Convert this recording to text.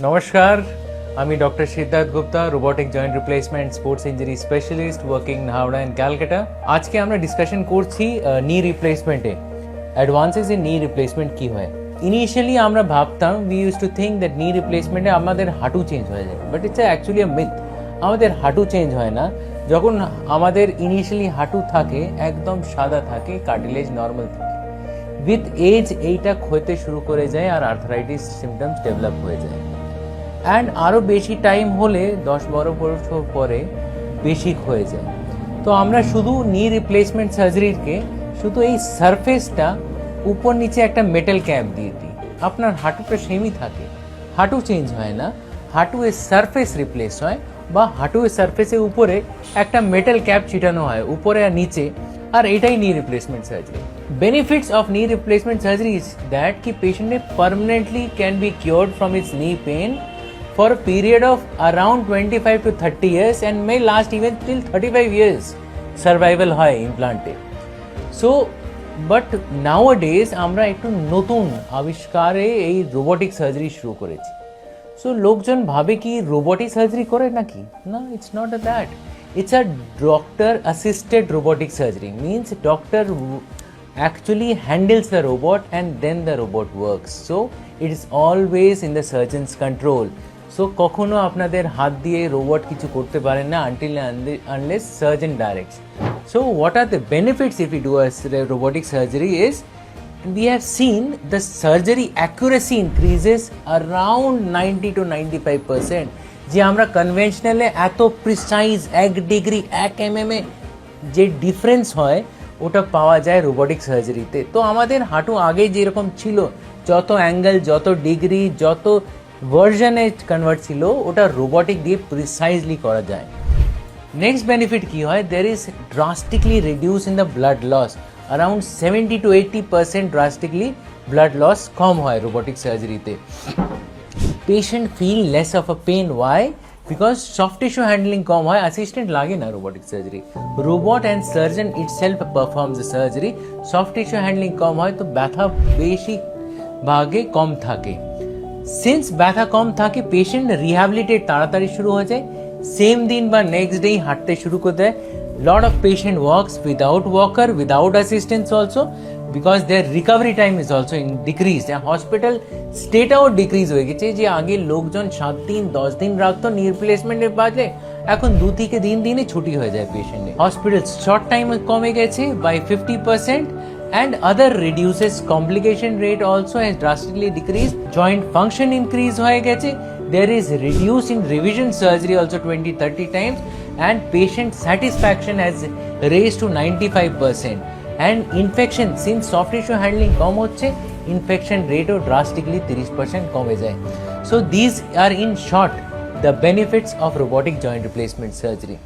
নমস্কার, আমি doctor Siddharth Gupta, robotic joint replacement sports injury specialist working Howrah and Calcutta. আজকে আমরা ডিসকাশন করছি নি রিপ্লেসমেন্টে, অ্যাডভান্সেস ইন নি রিপ্লেসমেন্ট কী হয়। ইনিশিয়ালি আমরা ভাবতাম, we use to think that knee রিপ্লেসমেন্টে আমাদের হাঁটু চেঞ্জ হয়ে যায়, but it's actually a myth. আমাদের হাঁটু চেঞ্জ হয় না। যখন আমাদের ইনিশিয়ালি হাঁটু থাকে একদম সাদা থাকে, কার্টিলেজ নর্মাল থাকে, উইথ এজ এইটা ক্ষয়তে শুরু করে যায় আর আর্থারাইটিস সিমটমস ডেভেলপ হয়ে যায়। অ্যান্ড আরও বেশি টাইম হলে 10-12 বছর পরে বেশি হয়ে যায়। তো আমরা শুধু নি রিপ্লেসমেন্ট সার্জারিকে শুধু এই সারফেসটা উপর নিচে একটা মেটাল ক্যাপ দিয়ে দিই, আপনার হাঁটুটা সেমই থাকে, হাঁটু চেঞ্জ হয় না, হাঁটুয়ের সারফেস রিপ্লেস হয়, বা হাঁটুয়ের সারফেসের উপরে একটা মেটাল ক্যাপ ছিটানো হয় উপরে আর নিচে, আর এটাই knee replacement surgery. Benefits of knee replacement surgery is that কি পেশেন্টে permanently can be cured from its knee pain for a period of around 25 to 30 years and may last even till 35 years survival হয় ইমপ্লান্টে। So but নাওয়াডেজ আমরা একটু নতুন আবিষ্কারে এই robotic surgery শুরু করেছি। So লোকজন ভাবে কি রোবোটিক সার্জারি করে নাকি, না, it's not that, it's a doctor assisted robotic surgery. Means doctor actually handles the robot and then the robot works, so it is always in the surgeon's control. So কখনো আপনাদের হাত দিয়ে robot কিছু করতে পারেন না until unless surgeon directs. So what are the benefits if we do a robotic surgery is, we have seen the surgery accuracy increases around 90 to 95%. যে আমরা কনভেনশনালে এত প্রিসাইজ 1 ডিগ্রি 1 mm এ যে ডিফারেন্স হয় ওটা পাওয়া যায় রোবোটিক সার্জারিতে। তো আমাদের হাঁটু আগে যেরকম ছিল, যত অ্যাঙ্গেল, যত ডিগ্রি, যত ভার্জনে কনভার্ট ছিল, ওটা রোবোটিক দিয়ে প্রিসাইজলি করা যায়। নেক্সট বেনিফিট কি হয়, there is drastically reduce in the blood loss, around 70 to 80% drastically blood loss কম হয় রোবোটিক সার্জারিতে। Patient feel less of a pain, why? Because soft tissue handling কম হয়, অ্যাসিস্ট্যান্ট লাগে না robotic surgery, robot and surgeon itself perform the surgery. Soft tissue handling কম হয় তো ব্যথা বেশি ভাগে কম থাকে। সিন্স ব্যথা কম থাকে, পেশেন্ট রিহ্যাবিলিটেট তাড়াতাড়ি শুরু হয়ে যায়, সেম দিন বা নেক্সট ডেই হাঁটতে শুরু করে দেয়। Lot of patient works without walker, without assistance also, because their recovery time is also decrease. Hospital স্টেটাও ডিক্রিজ হয়ে গেছে, যে আগে লোকজন 7 দিন 10 দিন রাখতো নি রিপ্লেসমেন্টের বাজে, এখন 2 থেকে 3 দিনে ছুটি হয়ে যায় পেশেন্টের। হসপিটাল শর্ট টাইম কমে গেছে by 50%, and other reduces complication rate also has drastically decreased. Joint function increase hoye geche, there is reduce in revision surgery also 20-30 times, and patient satisfaction has raised to 95%. And infection, since soft tissue handling kom hocche, infection rate o drastically 30% kome jay. So these are in short the benefits of robotic joint replacement surgery.